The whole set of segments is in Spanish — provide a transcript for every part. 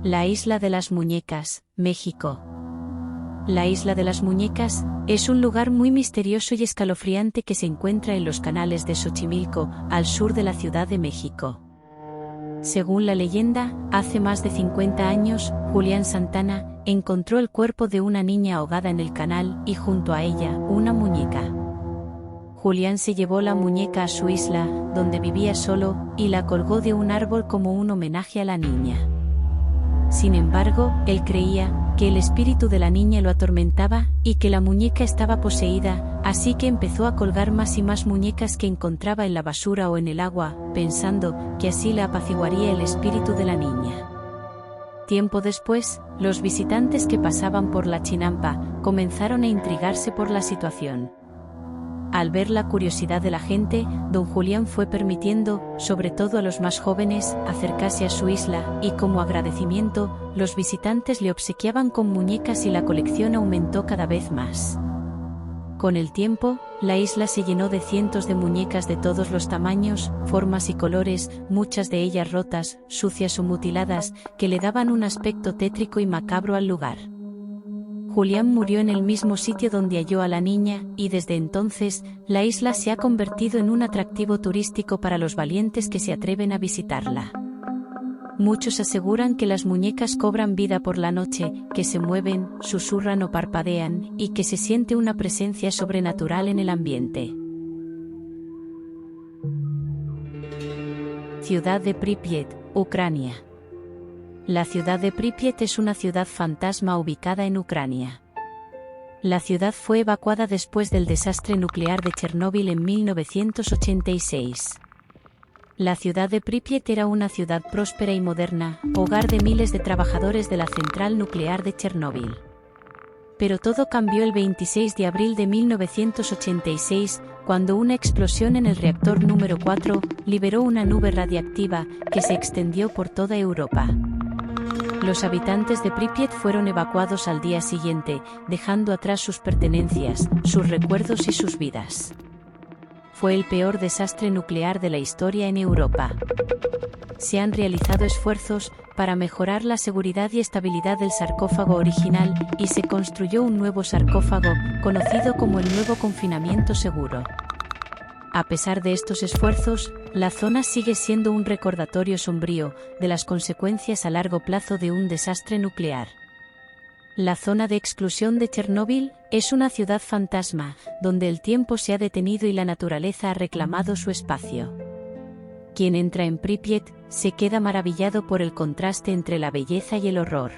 La Isla de las Muñecas, México. La Isla de las Muñecas es un lugar muy misterioso y escalofriante que se encuentra en los canales de Xochimilco, al sur de la Ciudad de México. Según la leyenda, hace más de 50 años, Julián Santana encontró el cuerpo de una niña ahogada en el canal y junto a ella, una muñeca. Julián se llevó la muñeca a su isla, donde vivía solo, y la colgó de un árbol como un homenaje a la niña. Sin embargo, él creía que el espíritu de la niña lo atormentaba y que la muñeca estaba poseída, así que empezó a colgar más y más muñecas que encontraba en la basura o en el agua, pensando que así la apaciguaría el espíritu de la niña. Tiempo después, los visitantes que pasaban por la chinampa comenzaron a intrigarse por la situación. Al ver la curiosidad de la gente, don Julián fue permitiendo, sobre todo a los más jóvenes, acercarse a su isla, y como agradecimiento, los visitantes le obsequiaban con muñecas y la colección aumentó cada vez más. Con el tiempo, la isla se llenó de cientos de muñecas de todos los tamaños, formas y colores, muchas de ellas rotas, sucias o mutiladas, que le daban un aspecto tétrico y macabro al lugar. Julián murió en el mismo sitio donde halló a la niña, y desde entonces, la isla se ha convertido en un atractivo turístico para los valientes que se atreven a visitarla. Muchos aseguran que las muñecas cobran vida por la noche, que se mueven, susurran o parpadean, y que se siente una presencia sobrenatural en el ambiente. Ciudad de Pripyat, Ucrania. La ciudad de Pripyat es una ciudad fantasma ubicada en Ucrania. La ciudad fue evacuada después del desastre nuclear de Chernóbil en 1986. La ciudad de Pripyat era una ciudad próspera y moderna, hogar de miles de trabajadores de la central nuclear de Chernóbil. Pero todo cambió el 26 de abril de 1986, cuando una explosión en el reactor número 4 liberó una nube radiactiva que se extendió por toda Europa. Los habitantes de Pripyat fueron evacuados al día siguiente, dejando atrás sus pertenencias, sus recuerdos y sus vidas. Fue el peor desastre nuclear de la historia en Europa. Se han realizado esfuerzos para mejorar la seguridad y estabilidad del sarcófago original, y se construyó un nuevo sarcófago, conocido como el nuevo confinamiento seguro. A pesar de estos esfuerzos, la zona sigue siendo un recordatorio sombrío de las consecuencias a largo plazo de un desastre nuclear. La zona de exclusión de Chernóbil es una ciudad fantasma, donde el tiempo se ha detenido y la naturaleza ha reclamado su espacio. Quien entra en Pripyat se queda maravillado por el contraste entre la belleza y el horror.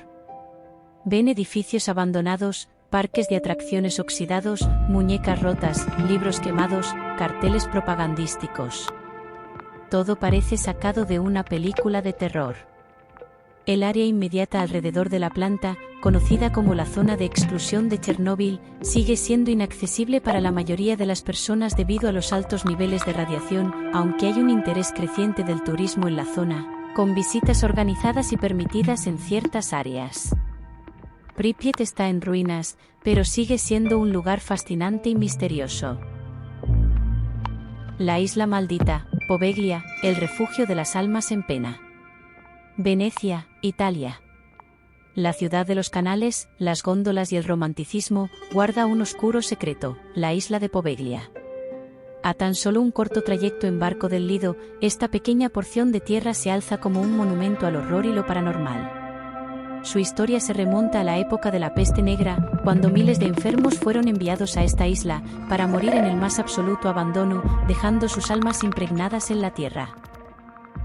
Ven edificios abandonados, parques de atracciones oxidados, muñecas rotas, libros quemados, carteles propagandísticos. Todo parece sacado de una película de terror. El área inmediata alrededor de la planta, conocida como la zona de exclusión de Chernóbil, sigue siendo inaccesible para la mayoría de las personas debido a los altos niveles de radiación, aunque hay un interés creciente del turismo en la zona, con visitas organizadas y permitidas en ciertas áreas. Pripyat está en ruinas, pero sigue siendo un lugar fascinante y misterioso. La isla maldita, Poveglia, el refugio de las almas en pena. Venecia, Italia. La ciudad de los canales, las góndolas y el romanticismo guarda un oscuro secreto, la isla de Poveglia. A tan solo un corto trayecto en barco del Lido, esta pequeña porción de tierra se alza como un monumento al horror y lo paranormal. Su historia se remonta a la época de la peste negra, cuando miles de enfermos fueron enviados a esta isla, para morir en el más absoluto abandono, dejando sus almas impregnadas en la tierra.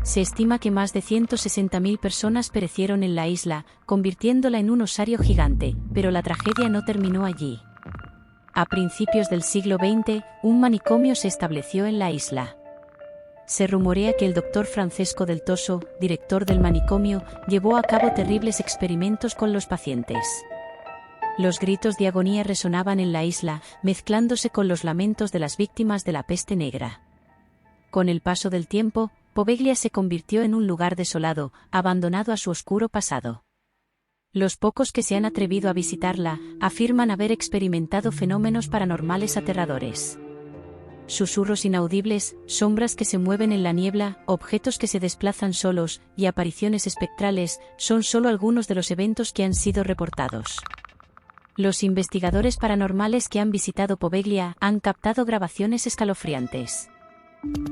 Se estima que más de 160.000 personas perecieron en la isla, convirtiéndola en un osario gigante, pero la tragedia no terminó allí. A principios del siglo XX, un manicomio se estableció en la isla. Se rumorea que el doctor Francesco del Toso, director del manicomio, llevó a cabo terribles experimentos con los pacientes. Los gritos de agonía resonaban en la isla, mezclándose con los lamentos de las víctimas de la peste negra. Con el paso del tiempo, Poveglia se convirtió en un lugar desolado, abandonado a su oscuro pasado. Los pocos que se han atrevido a visitarla afirman haber experimentado fenómenos paranormales aterradores. susurros inaudibles, sombras que se mueven en la niebla, objetos que se desplazan solos, y apariciones espectrales, son solo algunos de los eventos que han sido reportados. Los investigadores paranormales que han visitado Poveglia han captado grabaciones escalofriantes.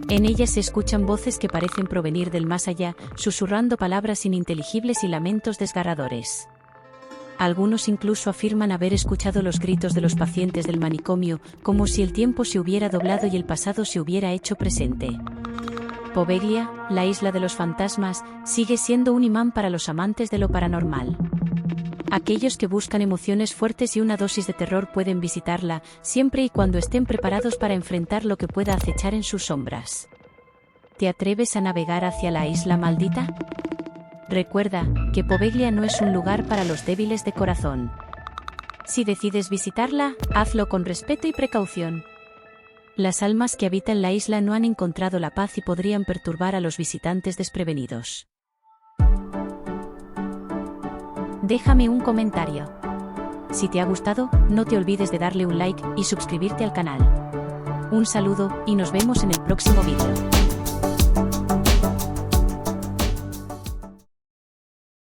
En ellas se escuchan voces que parecen provenir del más allá, susurrando palabras ininteligibles y lamentos desgarradores. Algunos incluso afirman haber escuchado los gritos de los pacientes del manicomio, como si el tiempo se hubiera doblado y el pasado se hubiera hecho presente. Poveglia, la isla de los fantasmas, sigue siendo un imán para los amantes de lo paranormal. Aquellos que buscan emociones fuertes y una dosis de terror pueden visitarla, siempre y cuando estén preparados para enfrentar lo que pueda acechar en sus sombras. ¿Te atreves a navegar hacia la isla maldita? Recuerda que Poveglia no es un lugar para los débiles de corazón. Si decides visitarla, hazlo con respeto y precaución. Las almas que habitan la isla no han encontrado la paz y podrían perturbar a los visitantes desprevenidos. Déjame un comentario. Si te ha gustado, no te olvides de darle un like y suscribirte al canal. Un saludo y nos vemos en el próximo vídeo.